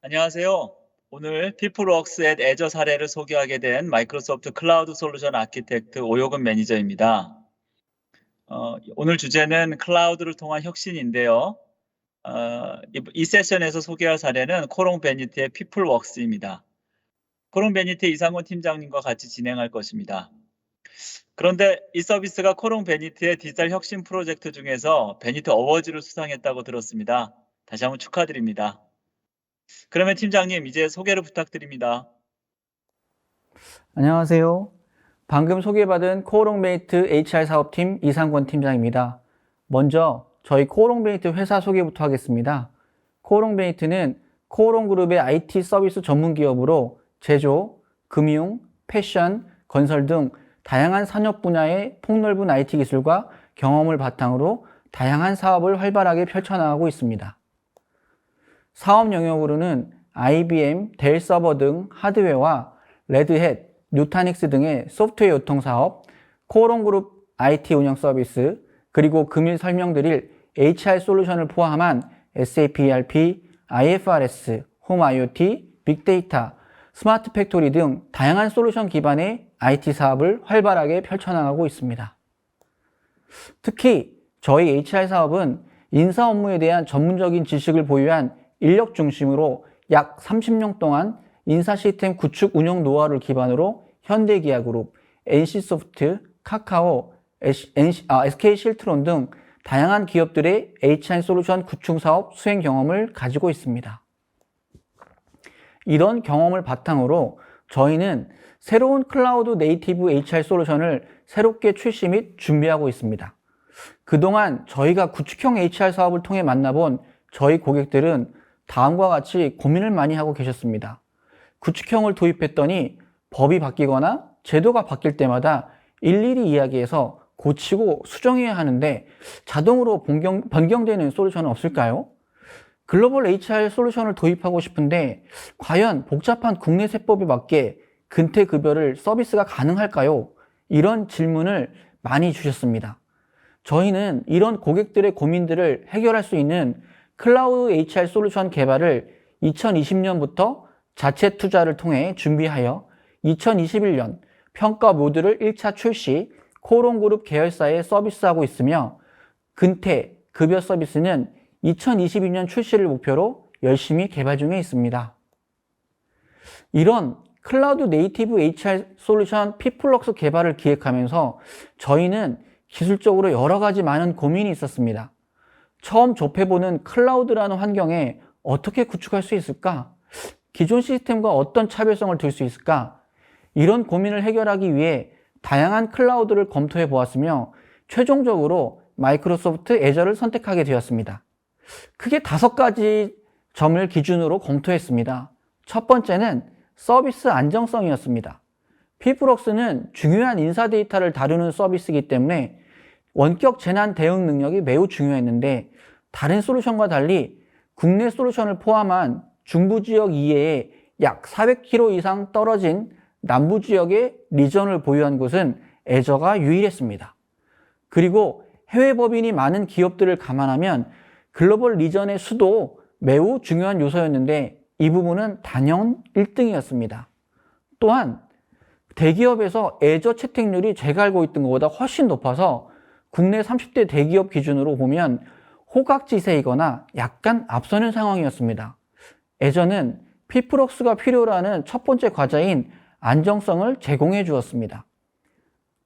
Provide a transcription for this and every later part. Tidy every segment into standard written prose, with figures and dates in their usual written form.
안녕하세요. 오늘 피플웍스 앳 애저 사례를 소개하게 된 마이크로소프트 클라우드 솔루션 아키텍트 오요근 매니저입니다. 오늘 주제는 클라우드를 통한 혁신인데요. 이 세션에서 소개할 사례는 코롱 베니트의 피플웍스입니다. 코롱 베니트 이상훈 팀장님과 같이 진행할 것입니다. 그런데 이 서비스가 코롱 베니트의 디지털 혁신 프로젝트 중에서 베니트 어워즈를 수상했다고 들었습니다. 다시 한번 축하드립니다. 그러면 팀장님, 이제 소개를 부탁드립니다. 안녕하세요. 방금 소개받은 코오롱베이트 HR 사업팀 이상권 팀장입니다. 먼저 저희 코오롱베이트 회사 소개부터 하겠습니다. 코오롱베이트는 코오롱그룹의 IT 서비스 전문 기업으로 제조, 금융, 패션, 건설 등 다양한 산업 분야의 폭넓은 IT 기술과 경험을 바탕으로 다양한 사업을 활발하게 펼쳐나가고 있습니다. 사업 영역으로는 IBM, 델 서버 등 하드웨어와 레드햇, 누타닉스 등의 소프트웨어 유통사업, 코오롱그룹 IT 운영 서비스, 그리고 금일 설명드릴 HR 솔루션을 포함한 SAP ERP, IFRS, 홈 IoT, 빅데이터, 스마트 팩토리 등 다양한 솔루션 기반의 IT 사업을 활발하게 펼쳐나가고 있습니다. 특히 저희 HR 사업은 인사 업무에 대한 전문적인 지식을 보유한 인력 중심으로 약 30년 동안 인사 시스템 구축 운영 노하우를 기반으로 현대기아그룹, NC소프트, 카카오, SK실트론 등 다양한 기업들의 HR 솔루션 구축 사업 수행 경험을 가지고 있습니다. 이런 경험을 바탕으로 저희는 새로운 클라우드 네이티브 HR 솔루션을 새롭게 출시 및 준비하고 있습니다. 그동안 저희가 구축형 HR 사업을 통해 만나본 저희 고객들은 다음과 같이 고민을 많이 하고 계셨습니다. 구축형을 도입했더니 법이 바뀌거나 제도가 바뀔 때마다 일일이 이야기해서 고치고 수정해야 하는데 자동으로 변경되는 솔루션은 없을까요? 글로벌 HR 솔루션을 도입하고 싶은데 과연 복잡한 국내 세법에 맞게 근태급여를 서비스가 가능할까요? 이런 질문을 많이 주셨습니다. 저희는 이런 고객들의 고민들을 해결할 수 있는 클라우드 HR 솔루션 개발을 2020년부터 자체 투자를 통해 준비하여 2021년 평가 모듈을 1차 출시, 코오롱그룹 계열사에 서비스하고 있으며 근태, 급여 서비스는 2022년 출시를 목표로 열심히 개발 중에 있습니다. 이런 클라우드 네이티브 HR 솔루션 피플웍스 개발을 기획하면서 저희는 기술적으로 여러 가지 많은 고민이 있었습니다. 처음 접해보는 클라우드라는 환경에 어떻게 구축할 수 있을까? 기존 시스템과 어떤 차별성을 둘 수 있을까? 이런 고민을 해결하기 위해 다양한 클라우드를 검토해 보았으며 최종적으로 마이크로소프트 애저를 선택하게 되었습니다. 크게 5가지 점을 기준으로 검토했습니다. 첫 번째는 서비스 안정성이었습니다. 피플웍스는 중요한 인사 데이터를 다루는 서비스이기 때문에 원격 재난 대응 능력이 매우 중요했는데 다른 솔루션과 달리 국내 솔루션을 포함한 중부지역 이외에 약 400km 이상 떨어진 남부지역의 리전을 보유한 곳은 애저가 유일했습니다. 그리고 해외 법인이 많은 기업들을 감안하면 글로벌 리전의 수도 매우 중요한 요소였는데 이 부분은 단연 1등이었습니다. 또한 대기업에서 애저 채택률이 제가 알고 있던 것보다 훨씬 높아서 국내 30대 대기업 기준으로 보면 호각지세이거나 약간 앞서는 상황이었습니다. 애저는 피플웍스가 필요로 하는 첫 번째 과제인 안정성을 제공해 주었습니다.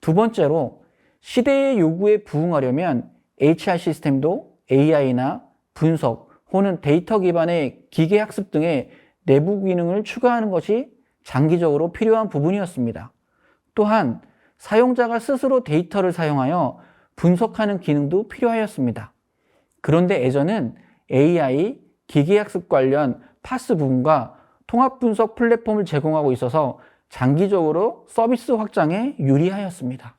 두 번째로 시대의 요구에 부응하려면 HR 시스템도 AI나 분석 혹은 데이터 기반의 기계학습 등의 내부 기능을 추가하는 것이 장기적으로 필요한 부분이었습니다. 또한 사용자가 스스로 데이터를 사용하여 분석하는 기능도 필요하였습니다. 그런데 애저는 AI, 기계학습 관련 파스 부분과 통합 분석 플랫폼을 제공하고 있어서 장기적으로 서비스 확장에 유리하였습니다.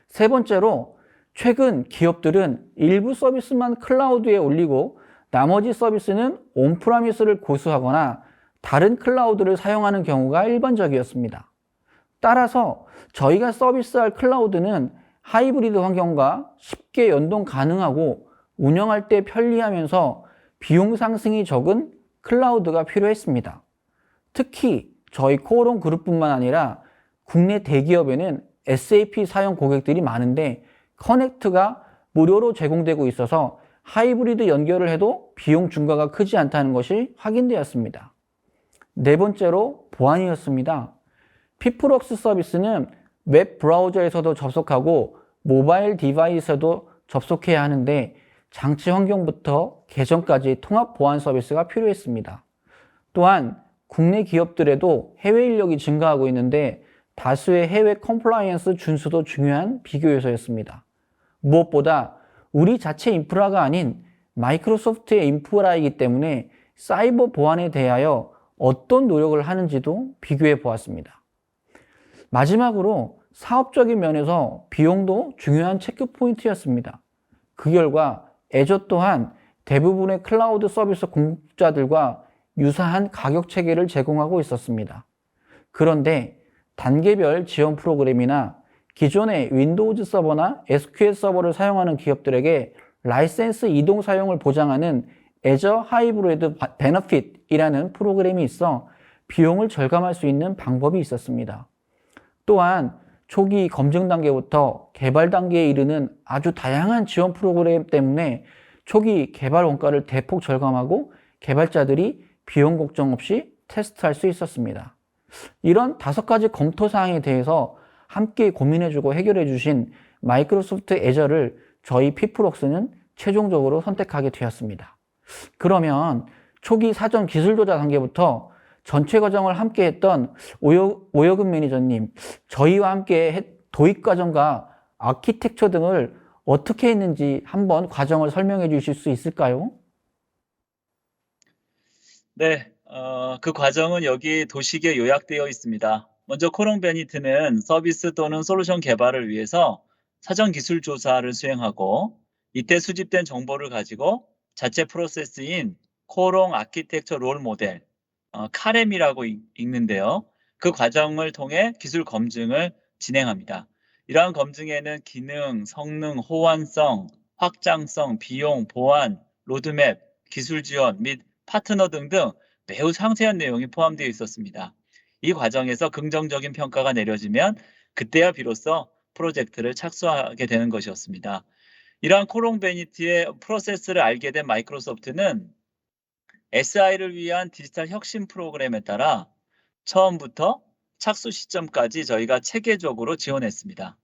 세 번째로 최근 기업들은 일부 서비스만 클라우드에 올리고 나머지 서비스는 온프라미스를 고수하거나 다른 클라우드를 사용하는 경우가 일반적이었습니다. 따라서 저희가 서비스할 클라우드는 하이브리드 환경과 쉽게 연동 가능하고 운영할 때 편리하면서 비용 상승이 적은 클라우드가 필요했습니다. 특히 저희 코오롱 그룹뿐만 아니라 국내 대기업에는 SAP 사용 고객들이 많은데 커넥트가 무료로 제공되고 있어서 하이브리드 연결을 해도 비용 증가가 크지 않다는 것이 확인되었습니다. 네 번째로 보안이었습니다. 피플웍스 서비스는 웹 브라우저에서도 접속하고 모바일 디바이스에도 접속해야 하는데 장치 환경부터 계정까지 통합 보안 서비스가 필요했습니다. 또한 국내 기업들에도 해외 인력이 증가하고 있는데 다수의 해외 컴플라이언스 준수도 중요한 비교 요소였습니다. 무엇보다 우리 자체 인프라가 아닌 마이크로소프트의 인프라이기 때문에 사이버 보안에 대하여 어떤 노력을 하는지도 비교해 보았습니다. 마지막으로 사업적인 면에서 비용도 중요한 체크 포인트였습니다. 그 결과 애저 또한 대부분의 클라우드 서비스 공급자들과 유사한 가격 체계를 제공하고 있었습니다. 그런데 단계별 지원 프로그램이나 기존의 윈도우즈 서버나 SQL 서버를 사용하는 기업들에게 라이센스 이동 사용을 보장하는 애저 하이브리드 베너핏이라는 프로그램이 있어 비용을 절감할 수 있는 방법이 있었습니다. 또한 초기 검증 단계부터 개발 단계에 이르는 아주 다양한 지원 프로그램 때문에 초기 개발 원가를 대폭 절감하고 개발자들이 비용 걱정 없이 테스트할 수 있었습니다. 이런 5가지 검토 사항에 대해서 함께 고민해주고 해결해주신 마이크로소프트 애저를 저희 피플웍스는 최종적으로 선택하게 되었습니다. 그러면 초기 사전 기술 조사 단계부터 전체 과정을 함께 했던 오여근 매니저님, 저희와 함께 도입 과정과 아키텍처 등을 어떻게 했는지 한번 과정을 설명해 주실 수 있을까요? 네, 그 과정은 여기 도식에 요약되어 있습니다. 먼저 코롱 베니트는 서비스 또는 솔루션 개발을 위해서 사전 기술 조사를 수행하고 이때 수집된 정보를 가지고 자체 프로세스인 코롱 아키텍처 롤 모델, 카렘이라고 읽는데요. 그 과정을 통해 기술 검증을 진행합니다. 이러한 검증에는 기능, 성능, 호환성, 확장성, 비용, 보안, 로드맵, 기술 지원 및 파트너 등등 매우 상세한 내용이 포함되어 있었습니다. 이 과정에서 긍정적인 평가가 내려지면 그때야 비로소 프로젝트를 착수하게 되는 것이었습니다. 이러한 코롱 베니티의 프로세스를 알게 된 마이크로소프트는 SI를 위한 디지털 혁신 프로그램에 따라 처음부터 착수 시점까지 저희가 체계적으로 지원했습니다.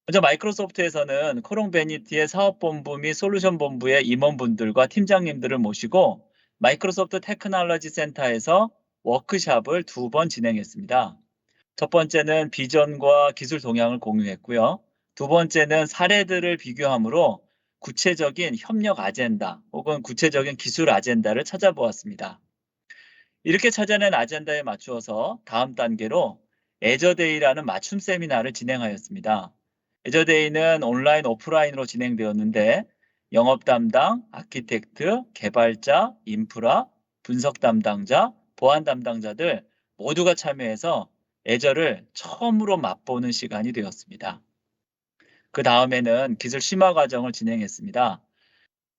먼저 마이크로소프트에서는 코롱 베니티의 사업본부 및 솔루션 본부의 임원분들과 팀장님들을 모시고 마이크로소프트 테크놀로지 센터에서 워크샵을 2번 진행했습니다. 첫 번째는 비전과 기술 동향을 공유했고요. 두 번째는 사례들을 비교함으로 구체적인 협력 아젠다 혹은 구체적인 기술 아젠다를 찾아보았습니다. 이렇게 찾아낸 아젠다에 맞추어서 다음 단계로 애저데이라는 맞춤 세미나를 진행하였습니다. 애저데이는 온라인, 오프라인으로 진행되었는데 영업 담당, 아키텍트, 개발자, 인프라, 분석 담당자, 보안 담당자들 모두가 참여해서 애저를 처음으로 맛보는 시간이 되었습니다. 그 다음에는 기술 심화 과정을 진행했습니다.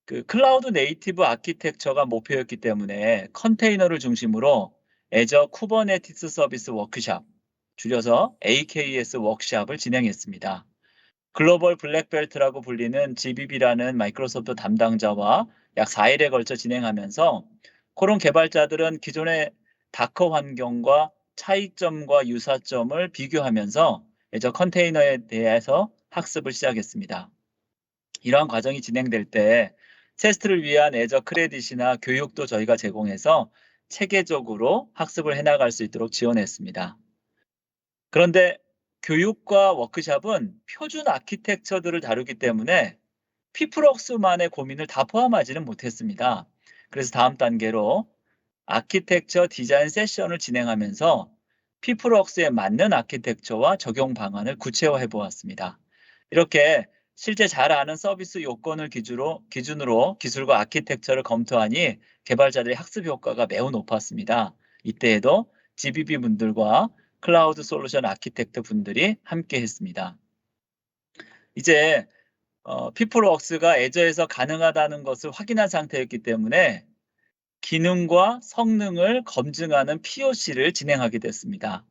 그 클라우드 네이티브 아키텍처가 목표였기 때문에 컨테이너를 중심으로 애저 쿠버네티스 서비스 워크샵, 줄여서 AKS 워크샵을 진행했습니다. 글로벌 블랙벨트라고 불리는 GBB라는 마이크로소프트 담당자와 약 4일에 걸쳐 진행하면서 코롱 개발자들은 기존의 다커 환경과 차이점과 유사점을 비교하면서 애저 컨테이너에 대해서 학습을 시작했습니다. 이러한 과정이 진행될 때 테스트를 위한 애저 크레딧이나 교육도 저희가 제공해서 체계적으로 학습을 해나갈 수 있도록 지원했습니다. 그런데 교육과 워크샵은 표준 아키텍처들을 다루기 때문에 피플웍스만의 고민을 다 포함하지는 못했습니다. 그래서 다음 단계로 아키텍처 디자인 세션을 진행하면서 피플웍스에 맞는 아키텍처와 적용 방안을 구체화해 보았습니다. 이렇게 실제 잘 아는 서비스 요건을 기준으로 기술과 아키텍처를 검토하니 개발자들의 학습 효과가 매우 높았습니다. 이때에도 GBB 분들과 클라우드 솔루션 아키텍트 분들이 함께 했습니다. 이제 피플웍스가 애저에서 가능하다는 것을 확인한 상태였기 때문에 기능과 성능을 검증하는 POC를 진행하게 됐습니다.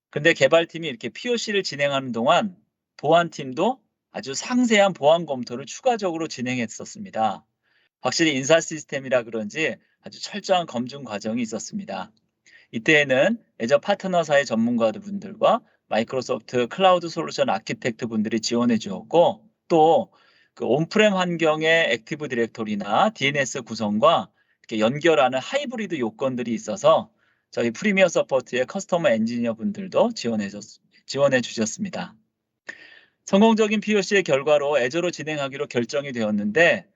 근데 개발팀이 이렇게 POC를 진행하는 동안 보안팀도 아주 상세한 보안 검토를 추가적으로 진행했었습니다. 확실히 인사 시스템이라 그런지 아주 철저한 검증 과정이 있었습니다. 이때에는 애저 파트너사의 전문가분들과 마이크로소프트 클라우드 솔루션 아키텍트 분들이 지원해 주었고, 또 그 온프렘 환경의 액티브 디렉토리나 DNS 구성과 이렇게 연결하는 하이브리드 요건들이 있어서 저희 프리미어 서포트의 커스터머 엔지니어 분들도 지원해 주셨습니다. 성공적인 POC의 결과로 애저로 진행하기로 결정이 되었는데,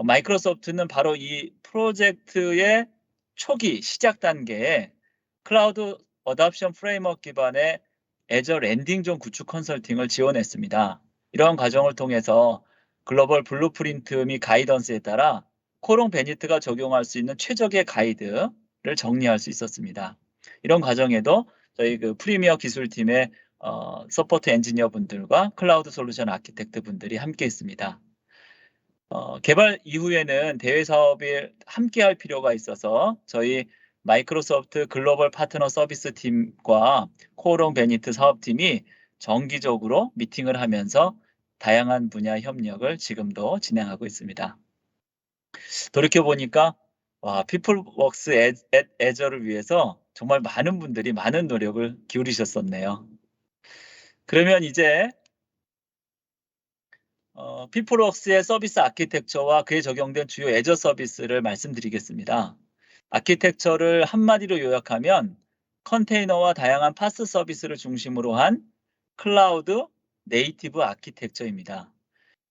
마이크로소프트는 바로 이 프로젝트의 초기 시작 단계에 클라우드 어답션 프레임워크 기반의 애저 랜딩존 구축 컨설팅을 지원했습니다. 이러한 과정을 통해서 글로벌 블루프린트 및 가이던스에 따라 코롱 베니트가 적용할 수 있는 최적의 가이드를 정리할 수 있었습니다. 이런 과정에도 저희 그 프리미어 기술팀의 서포트 엔지니어 분들과 클라우드 솔루션 아키텍트 분들이 함께 있습니다. 개발 이후에는 대외 사업에 함께 할 필요가 있어서 저희 마이크로소프트 글로벌 파트너 서비스 팀과 코오롱 베니트 사업팀이 정기적으로 미팅을 하면서 다양한 분야 협력을 지금도 진행하고 있습니다. 돌이켜보니까 피플웍스 애저를 위해서 정말 많은 분들이 많은 노력을 기울이셨었네요. 그러면 이제 피플웍스의 서비스 아키텍처와 그에 적용된 주요 애저 서비스를 말씀드리겠습니다. 아키텍처를 한마디로 요약하면 컨테이너와 다양한 파스 서비스를 중심으로 한 클라우드 네이티브 아키텍처입니다.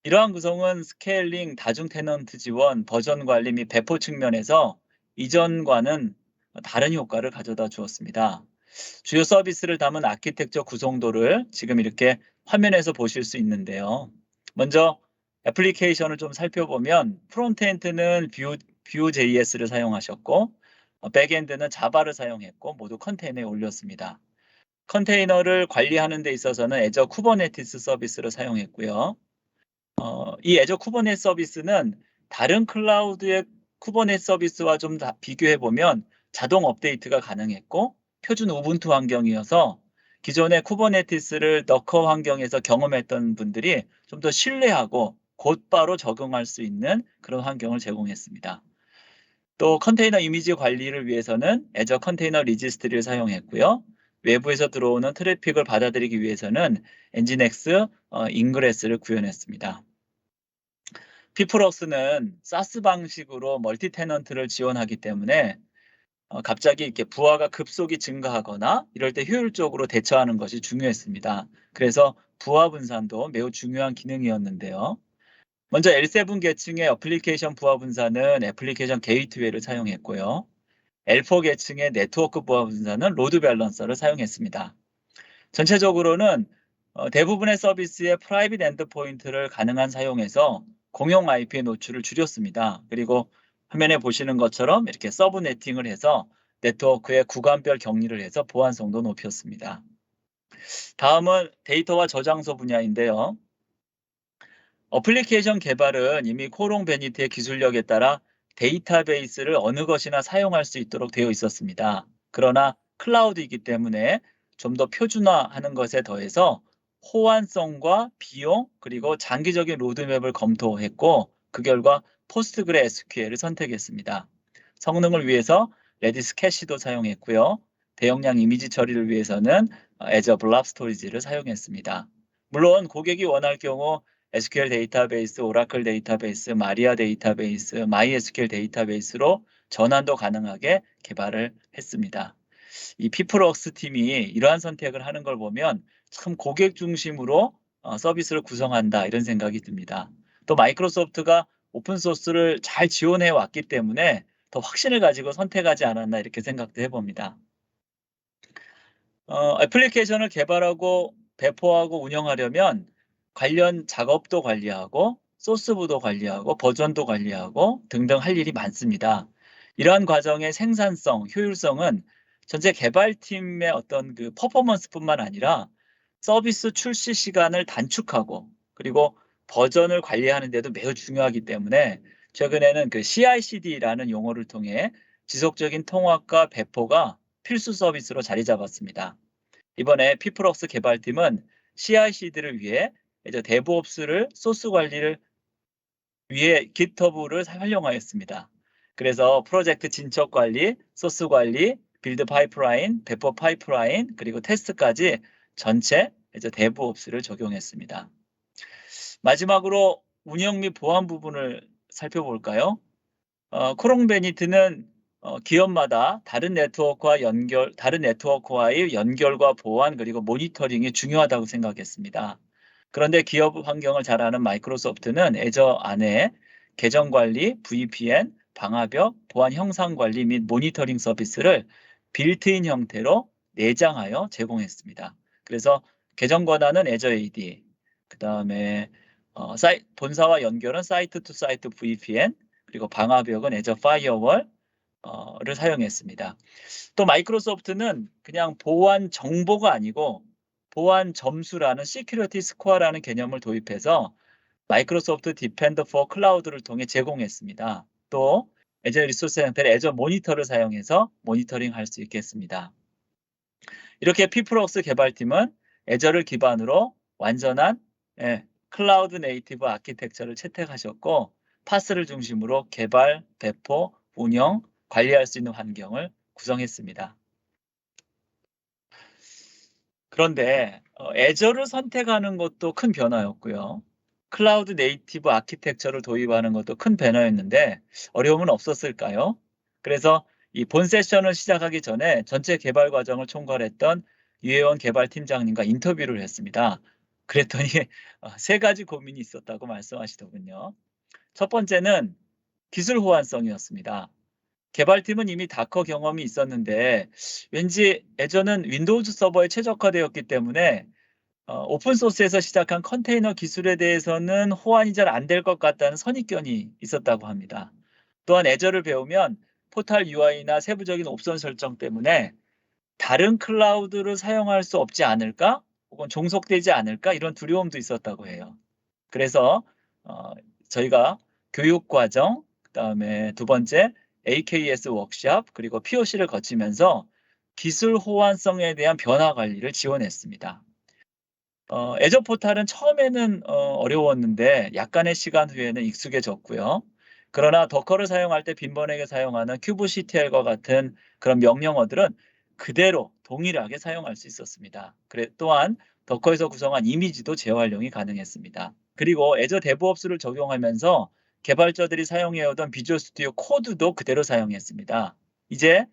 이러한 구성은 스케일링, 다중 테넌트 지원, 버전 관리 및 배포 측면에서 이전과는 다른 효과를 가져다 주었습니다. 주요 서비스를 담은 아키텍처 구성도를 지금 이렇게 화면에서 보실 수 있는데요. 먼저 애플리케이션을 좀 살펴보면 프론트엔드는 Vue.js를 사용하셨고, 백엔드는 자바를 사용했고 모두 컨테이너에 올렸습니다. 컨테이너를 관리하는 데 있어서는 애저 쿠버네티스 서비스를 사용했고요. 이 애저 쿠버네티스 서비스는 다른 클라우드의 쿠버네티스 서비스와 좀 비교해 보면 자동 업데이트가 가능했고 표준 우분투 환경이어서 기존의 쿠버네티스를 너커 환경에서 경험했던 분들이 좀 더 신뢰하고 곧바로 적용할 수 있는 그런 환경을 제공했습니다. 또 컨테이너 이미지 관리를 위해서는 애저 컨테이너 리지스트리를 사용했고요. 외부에서 들어오는 트래픽을 받아들이기 위해서는 엔진엑스 인그레스를 구현했습니다. 피플웍스는 사스 방식으로 멀티 테넌트를 지원하기 때문에 갑자기 이렇게 부하가 급속히 증가하거나 이럴 때 효율적으로 대처하는 것이 중요했습니다. 그래서 부하 분산도 매우 중요한 기능이었는데요. 먼저 L7 계층의 애플리케이션 부하 분산은 애플리케이션 게이트웨이를 사용했고요. L4 계층의 네트워크 부하 분산은 로드 밸런서를 사용했습니다. 전체적으로는 대부분의 서비스의 프라이빗 엔드포인트를 가능한 사용해서 공용 IP의 노출을 줄였습니다. 그리고 화면에 보시는 것처럼 이렇게 서브네팅을 해서 네트워크의 구간별 격리를 해서 보안성도 높였습니다. 다음은 데이터와 저장소 분야인데요. 어플리케이션 개발은 이미 코롱 베니트의 기술력에 따라 데이터베이스를 어느 것이나 사용할 수 있도록 되어 있었습니다. 그러나 클라우드이기 때문에 좀 더 표준화하는 것에 더해서 호환성과 비용 그리고 장기적인 로드맵을 검토했고 그 결과 포스트그레 SQL을 선택했습니다. 성능을 위해서 레디스 캐시도 사용했고요. 대용량 이미지 처리를 위해서는 애저 블랍 스토리지를 사용했습니다. 물론 고객이 원할 경우 SQL 데이터베이스, 오라클 데이터베이스, 마리아 데이터베이스, MySQL 데이터베이스로 전환도 가능하게 개발을 했습니다. 이 피플웍스 팀이 이러한 선택을 하는 걸 보면 참 고객 중심으로 서비스를 구성한다 이런 생각이 듭니다. 또 마이크로소프트가 오픈소스를 잘 지원해 왔기 때문에 더 확신을 가지고 선택하지 않았나 이렇게 생각도 해봅니다. 애플리케이션을 개발하고 배포하고 운영하려면 관련 작업도 관리하고 소스부도 관리하고 버전도 관리하고 등등 할 일이 많습니다. 이러한 과정의 생산성, 효율성은 전체 개발팀의 어떤 그 퍼포먼스뿐만 아니라 서비스 출시 시간을 단축하고 그리고 버전을 관리하는 데도 매우 중요하기 때문에 최근에는 그 CI/CD라는 용어를 통해 지속적인 통합과 배포가 필수 서비스로 자리 잡았습니다. 이번에 피플웍스 개발팀은 CI/CD를 위해 이제 데브옵스를 소스 관리를 위해 GitHub를 활용하였습니다. 그래서 프로젝트 진척 관리, 소스 관리, 빌드 파이프라인, 배포 파이프라인, 그리고 테스트까지 전체 이제 데브옵스를 적용했습니다. 마지막으로 운영 및 보안 부분을 살펴볼까요? 크롱베니트는 기업마다 다른 네트워크와의 연결과 보안 그리고 모니터링이 중요하다고 생각했습니다. 그런데 기업 환경을 잘 아는 마이크로소프트는 애저 안에 계정 관리, VPN, 방화벽, 보안 형상 관리 및 모니터링 서비스를 빌트인 형태로 내장하여 제공했습니다. 그래서 계정 권한은 애저 AD, 그 다음에 본사와 연결은 사이트 투 사이트 VPN, 그리고 방화벽은 애저 파이어월을 사용했습니다. 또 마이크로소프트는 그냥 보안 정보가 아니고 보안 점수라는 시큐리티 스코어라는 개념을 도입해서 마이크로소프트 디펜더 포 클라우드를 통해 제공했습니다. 또 애저 리소스 형태의 애저 모니터를 사용해서 모니터링 할 수 있게 했습니다. 이렇게 피플웍스 개발팀은 애저를 기반으로 완전한 클라우드 네이티브 아키텍처를 채택하셨고 파스를 중심으로 개발, 배포, 운영, 관리할 수 있는 환경을 구성했습니다. 그런데 애저를 선택하는 것도 큰 변화였고요. 클라우드 네이티브 아키텍처를 도입하는 것도 큰 변화였는데 어려움은 없었을까요? 그래서 이 본 세션을 시작하기 전에 전체 개발 과정을 총괄했던 유혜원 개발팀장님과 인터뷰를 했습니다. 그랬더니 세 가지 고민이 있었다고 말씀하시더군요. 첫 번째는 기술 호환성이었습니다. 개발팀은 이미 다커 경험이 있었는데 왠지 애저는 윈도우즈 서버에 최적화되었기 때문에 오픈소스에서 시작한 컨테이너 기술에 대해서는 호환이 잘 안 될 것 같다는 선입견이 있었다고 합니다. 또한 애저를 배우면 포탈 UI나 세부적인 옵션 설정 때문에 다른 클라우드를 사용할 수 없지 않을까? 혹은 종속되지 않을까? 이런 두려움도 있었다고 해요. 그래서 저희가 교육과정, 그다음에 두 번째 AKS 워크샵, 그리고 POC를 거치면서 기술 호환성에 대한 변화 관리를 지원했습니다. 애저 포탈은 처음에는 어려웠는데 약간의 시간 후에는 익숙해졌고요. 그러나 더커를 사용할 때 빈번하게 사용하는 kubectl과 같은 그런 명령어들은 그대로 동일하게 사용할 수 있었습니다. 또한 더커에서 구성한 이미지도 재활용이 가능했습니다. 그리고 애저 데브옵스를 적용하면서 개발자들이 사용해오던 비주얼 스튜디오 코드도 그대로 사용했습니다. 이제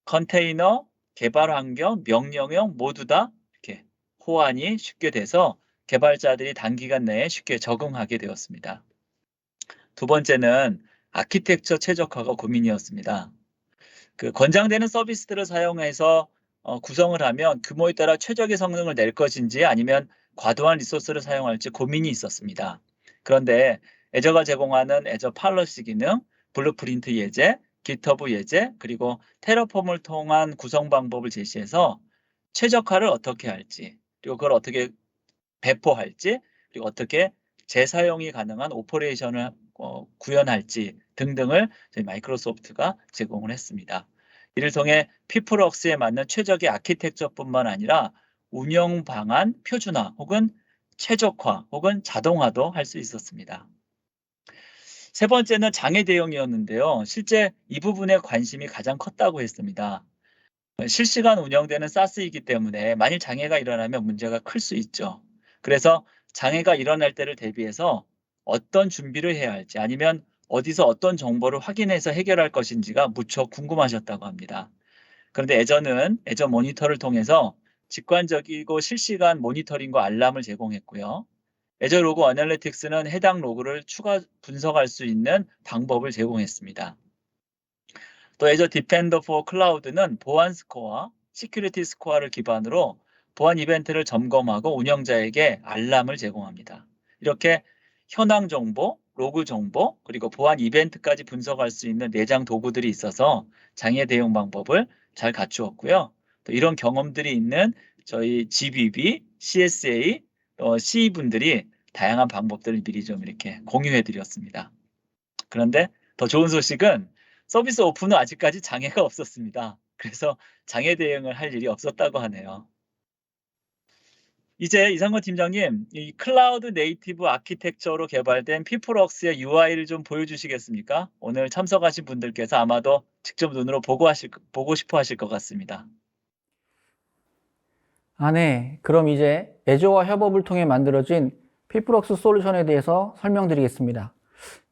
컨테이너, 개발 환경, 명령형 모두 다 이렇게 호환이 쉽게 돼서 개발자들이 단기간 내에 쉽게 적응하게 되었습니다. 두 번째는 아키텍처 최적화가 고민이었습니다. 그 권장되는 서비스들을 사용해서 구성을 하면 규모에 따라 최적의 성능을 낼 것인지 아니면 과도한 리소스를 사용할지 고민이 있었습니다. 그런데 애저가 제공하는 애저 팔러시 기능, 블루프린트 예제, GitHub 예제, 그리고 테러폼을 통한 구성 방법을 제시해서 최적화를 어떻게 할지, 그리고 그걸 어떻게 배포할지, 그리고 어떻게 재사용이 가능한 오퍼레이션을 구현할지 등등을 저희 마이크로소프트가 제공을 했습니다. 이를 통해 피플웍스에 맞는 최적의 아키텍처뿐만 아니라 운영 방안 표준화 혹은 최적화 혹은 자동화도 할 수 있었습니다. 세 번째는 장애 대응이었는데요. 실제 이 부분에 관심이 가장 컸다고 했습니다. 실시간 운영되는 사스이기 때문에 만일 장애가 일어나면 문제가 클 수 있죠. 그래서 장애가 일어날 때를 대비해서 어떤 준비를 해야 할지 아니면 어디서 어떤 정보를 확인해서 해결할 것인지가 무척 궁금하셨다고 합니다. 그런데 애저는 애저 모니터를 통해서 직관적이고 실시간 모니터링과 알람을 제공했고요. 애저 로그 어널리틱스는 해당 로그를 추가 분석할 수 있는 방법을 제공했습니다. 또 애저 디펜더 포 클라우드는 보안 스코어, 시큐리티 스코어를 기반으로 보안 이벤트를 점검하고 운영자에게 알람을 제공합니다. 이렇게 현황 정보, 로그 정보, 그리고 보안 이벤트까지 분석할 수 있는 내장 도구들이 있어서 장애 대응 방법을 잘 갖추었고요. 또 이런 경험들이 있는 저희 GBB, CSA, CE 분들이 다양한 방법들을 미리 좀 이렇게 공유해 드렸습니다. 그런데 더 좋은 소식은 서비스 오픈은 아직까지 장애가 없었습니다. 그래서 장애 대응을 할 일이 없었다고 하네요. 이제 이상권 팀장님, 이 클라우드 네이티브 아키텍처로 개발된 피플웍스의 UI를 좀 보여주시겠습니까? 오늘 참석하신 분들께서 아마도 직접 눈으로 보고 싶어 하실 것 같습니다. 네. 그럼 이제 애저와 협업을 통해 만들어진 피플웍스 솔루션에 대해서 설명드리겠습니다.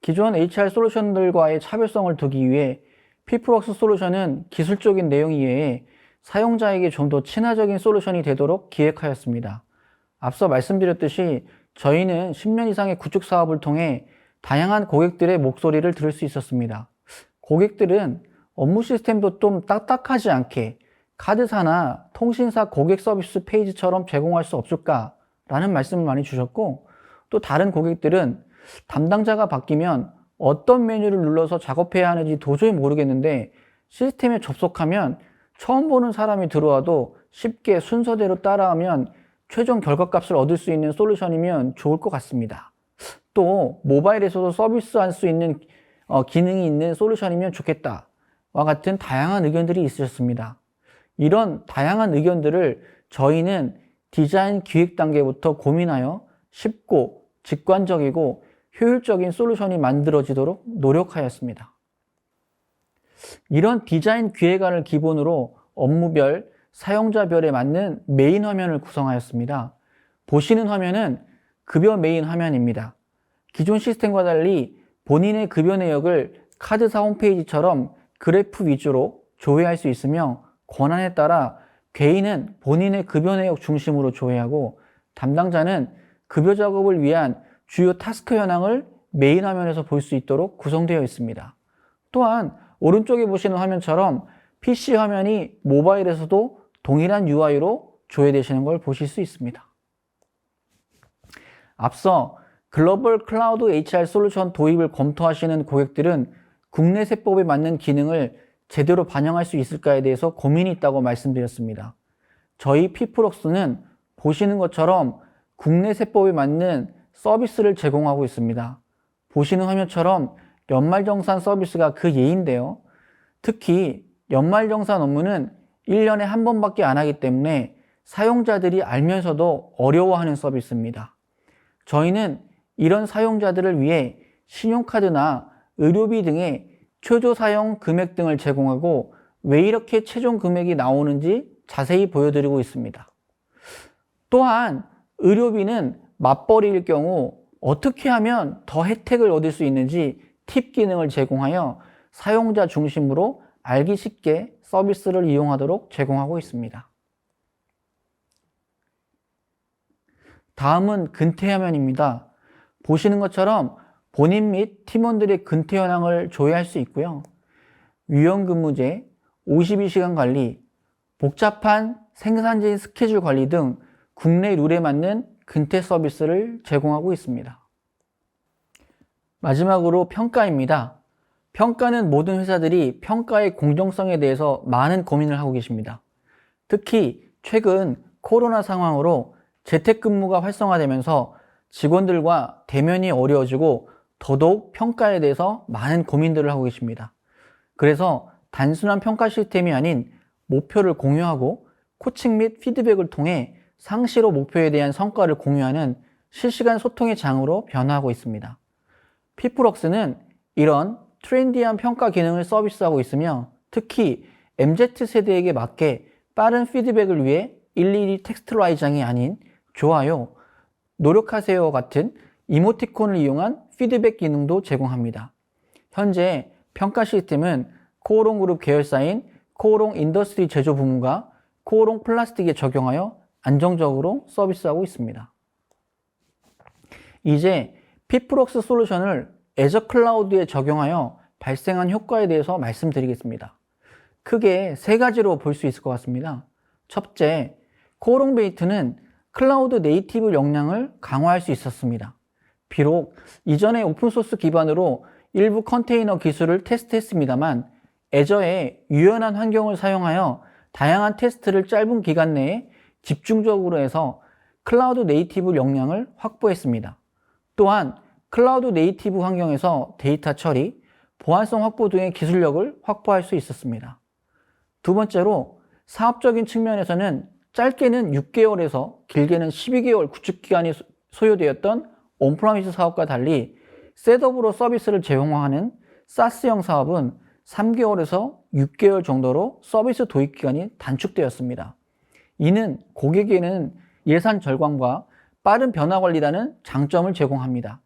기존 HR 솔루션들과의 차별성을 두기 위해 피플웍스 솔루션은 기술적인 내용 이외에 사용자에게 좀 더 친화적인 솔루션이 되도록 기획하였습니다. 앞서 말씀드렸듯이 저희는 10년 이상의 구축 사업을 통해 다양한 고객들의 목소리를 들을 수 있었습니다. 고객들은 업무 시스템도 좀 딱딱하지 않게 카드사나 통신사 고객 서비스 페이지처럼 제공할 수 없을까라는 말씀을 많이 주셨고, 또 다른 고객들은 담당자가 바뀌면 어떤 메뉴를 눌러서 작업해야 하는지 도저히 모르겠는데 시스템에 접속하면 처음 보는 사람이 들어와도 쉽게 순서대로 따라하면 최종 결과값을 얻을 수 있는 솔루션이면 좋을 것 같습니다. 또 모바일에서도 서비스할 수 있는 기능이 있는 솔루션이면 좋겠다와 같은 다양한 의견들이 있으셨습니다. 이런 다양한 의견들을 저희는 디자인 기획 단계부터 고민하여 쉽고 직관적이고 효율적인 솔루션이 만들어지도록 노력하였습니다. 이런 디자인 기획안을 기본으로 업무별, 사용자별에 맞는 메인 화면을 구성하였습니다. 보시는 화면은 급여 메인 화면입니다. 기존 시스템과 달리 본인의 급여 내역을 카드사 홈페이지처럼 그래프 위주로 조회할 수 있으며, 권한에 따라 개인은 본인의 급여 내역 중심으로 조회하고 담당자는 급여 작업을 위한 주요 타스크 현황을 메인 화면에서 볼 수 있도록 구성되어 있습니다. 또한 오른쪽에 보시는 화면처럼 PC 화면이 모바일에서도 동일한 UI로 조회되시는 걸 보실 수 있습니다. 앞서 글로벌 클라우드 HR 솔루션 도입을 검토하시는 고객들은 국내 세법에 맞는 기능을 제대로 반영할 수 있을까에 대해서 고민이 있다고 말씀드렸습니다. 저희 피플웍스는 보시는 것처럼 국내 세법에 맞는 서비스를 제공하고 있습니다. 보시는 화면처럼 연말정산 서비스가 그 예인데요. 특히 연말정산 업무는 1년에 한 번밖에 안 하기 때문에 사용자들이 알면서도 어려워하는 서비스입니다. 저희는 이런 사용자들을 위해 신용카드나 의료비 등의 최저 사용 금액 등을 제공하고 왜 이렇게 최종 금액이 나오는지 자세히 보여드리고 있습니다. 또한 의료비는 맞벌이일 경우 어떻게 하면 더 혜택을 얻을 수 있는지 팁 기능을 제공하여 사용자 중심으로 알기 쉽게 서비스를 이용하도록 제공하고 있습니다. 다음은 근태 화면입니다. 보시는 것처럼 본인 및 팀원들의 근태 현황을 조회할 수 있고요. 유연근무제, 52시간 관리, 복잡한 생산진 스케줄 관리 등 국내 룰에 맞는 근태 서비스를 제공하고 있습니다. 마지막으로 평가입니다. 평가는 모든 회사들이 평가의 공정성에 대해서 많은 고민을 하고 계십니다. 특히 최근 코로나 상황으로 재택근무가 활성화되면서 직원들과 대면이 어려워지고 더더욱 평가에 대해서 많은 고민들을 하고 계십니다. 그래서 단순한 평가 시스템이 아닌 목표를 공유하고 코칭 및 피드백을 통해 상시로 목표에 대한 성과를 공유하는 실시간 소통의 장으로 변화하고 있습니다. 피플웍스는 이런 트렌디한 평가 기능을 서비스하고 있으며, 특히 MZ세대에게 맞게 빠른 피드백을 위해 일일이 텍스트라이장이 아닌 좋아요, 노력하세요 같은 이모티콘을 이용한 피드백 기능도 제공합니다. 현재 평가 시스템은 코오롱그룹 계열사인 코오롱 인더스트리 제조 부문과 코오롱 플라스틱에 적용하여 안정적으로 서비스하고 있습니다. 이제 피플웍스 솔루션을 애저 클라우드에 적용하여 발생한 효과에 대해서 말씀드리겠습니다. 크게 세 가지로 볼 수 있을 것 같습니다. 첫째, 코오롱 베이트는 클라우드 네이티브 역량을 강화할 수 있었습니다. 비록 이전에 오픈소스 기반으로 일부 컨테이너 기술을 테스트했습니다만 애저의 유연한 환경을 사용하여 다양한 테스트를 짧은 기간 내에 집중적으로 해서 클라우드 네이티브 역량을 확보했습니다. 또한 클라우드 네이티브 환경에서 데이터 처리, 보안성 확보 등의 기술력을 확보할 수 있었습니다. 두 번째로 사업적인 측면에서는 짧게는 6개월에서 길게는 12개월 구축기간이 소요되었던 온프라미스 사업과 달리 셋업으로 서비스를 제공하는 사스형 사업은 3개월에서 6개월 정도로 서비스 도입 기간이 단축되었습니다. 이는 고객에게는 예산 절감과 빠른 변화 관리라는 장점을 제공합니다.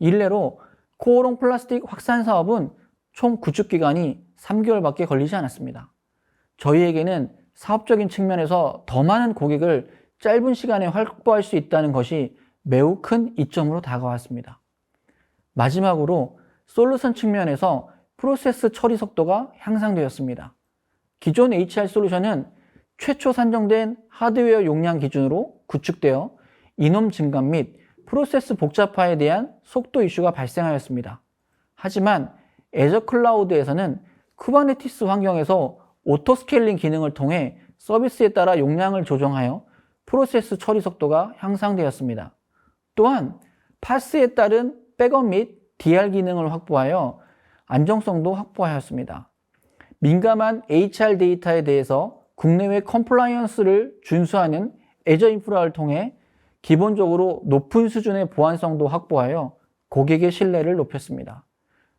일례로 코오롱 플라스틱 확산 사업은 총 구축 기간이 3개월밖에 걸리지 않았습니다. 저희에게는 사업적인 측면에서 더 많은 고객을 짧은 시간에 확보할 수 있다는 것이 매우 큰 이점으로 다가왔습니다. 마지막으로 솔루션 측면에서 프로세스 처리 속도가 향상되었습니다. 기존 HR 솔루션은 최초 산정된 하드웨어 용량 기준으로 구축되어 인원 증감 및 프로세스 복잡화에 대한 속도 이슈가 발생하였습니다. 하지만 애저 클라우드에서는 쿠버네티스 환경에서 오토 스케일링 기능을 통해 서비스에 따라 용량을 조정하여 프로세스 처리 속도가 향상되었습니다. 또한 파스에 따른 백업 및 DR 기능을 확보하여 안정성도 확보하였습니다. 민감한 HR 데이터에 대해서 국내외 컴플라이언스를 준수하는 애저 인프라를 통해 기본적으로 높은 수준의 보안성도 확보하여 고객의 신뢰를 높였습니다.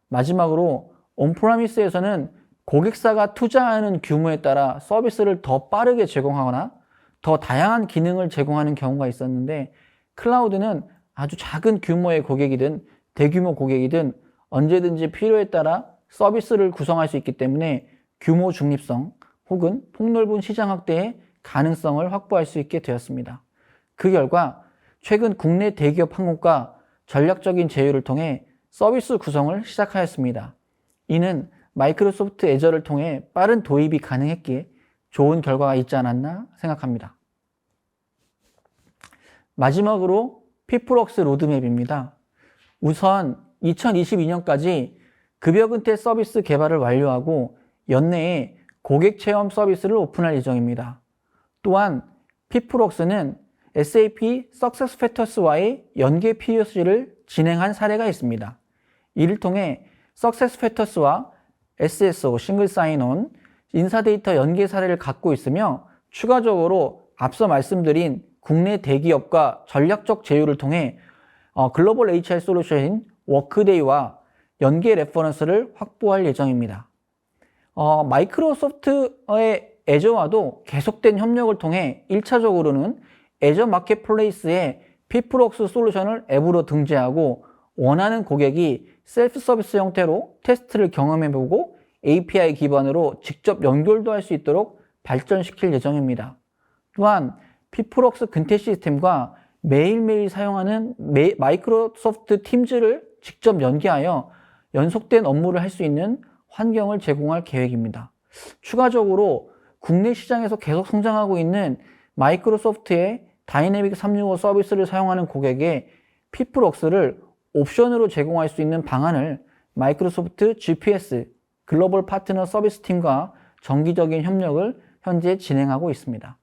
마지막으로 온프라미스에서는 고객사가 투자하는 규모에 따라 서비스를 더 빠르게 제공하거나 더 다양한 기능을 제공하는 경우가 있었는데, 클라우드는 아주 작은 규모의 고객이든 대규모 고객이든 언제든지 필요에 따라 서비스를 구성할 수 있기 때문에 규모 중립성 혹은 폭넓은 시장 확대의 가능성을 확보할 수 있게 되었습니다. 그 결과 최근 국내 대기업 항공과 전략적인 제휴를 통해 서비스 구성을 시작하였습니다. 이는 마이크로소프트 애저를 통해 빠른 도입이 가능했기에 좋은 결과가 있지 않았나 생각합니다. 마지막으로 피플웍스 로드맵입니다. 우선 2022년까지 급여근태 서비스 개발을 완료하고 연내에 고객 체험 서비스를 오픈할 예정입니다. 또한 피플웍스는 SAP SuccessFactors와의 연계 POC를 진행한 사례가 있습니다. 이를 통해 SuccessFactors와 SSO 싱글 사인온 인사데이터 연계 사례를 갖고 있으며, 추가적으로 앞서 말씀드린 국내 대기업과 전략적 제휴를 통해 글로벌 HR 솔루션인 워크데이와 연계 레퍼런스를 확보할 예정입니다. 마이크로소프트의 애저와도 계속된 협력을 통해 1차적으로는 애저 마켓플레이스에 피플웍스 솔루션을 앱으로 등재하고 원하는 고객이 셀프 서비스 형태로 테스트를 경험해보고 API 기반으로 직접 연결도 할 수 있도록 발전시킬 예정입니다. 또한 피플웍스 근태 시스템과 매일매일 사용하는 마이크로소프트 팀즈를 직접 연계하여 연속된 업무를 할 수 있는 환경을 제공할 계획입니다. 추가적으로 국내 시장에서 계속 성장하고 있는 마이크로소프트의 다이내믹 365 서비스를 사용하는 고객에 피플웍스를 옵션으로 제공할 수 있는 방안을 마이크로소프트 GPS 글로벌 파트너 서비스 팀과 정기적인 협력을 현재 진행하고 있습니다.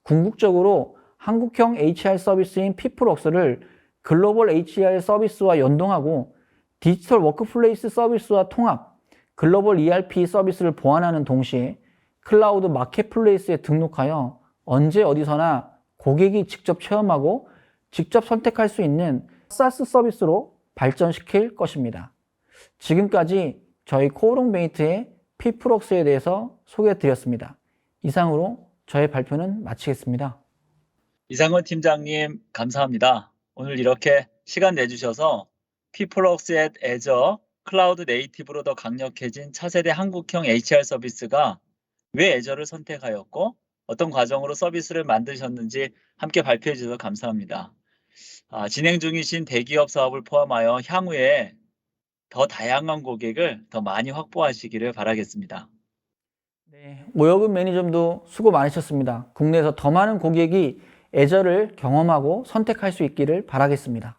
궁극적으로 한국형 HR 서비스인 피플웍스를 글로벌 HR 서비스와 연동하고 디지털 워크플레이스 서비스와 통합, 글로벌 ERP 서비스를 보완하는 동시에 클라우드 마켓플레이스에 등록하여 언제 어디서나 고객이 직접 체험하고 직접 선택할 수 있는 사스 서비스로 발전시킬 것입니다. 지금까지 저희 코오롱메이트의 피플웍스에 대해서 소개해드렸습니다. 이상으로 저의 발표는 마치겠습니다. 이상원 팀장님, 감사합니다. 오늘 이렇게 시간 내주셔서 피플웍스 앳 애저 클라우드 네이티브로 더 강력해진 차세대 한국형 HR 서비스가 왜 애저를 선택하였고 어떤 과정으로 서비스를 만드셨는지 함께 발표해 주셔서 감사합니다. 진행 중이신 대기업 사업을 포함하여 향후에 더 다양한 고객을 더 많이 확보하시기를 바라겠습니다. 네, 오여근 매니저님도 수고 많으셨습니다. 국내에서 더 많은 고객이 애저를 경험하고 선택할 수 있기를 바라겠습니다.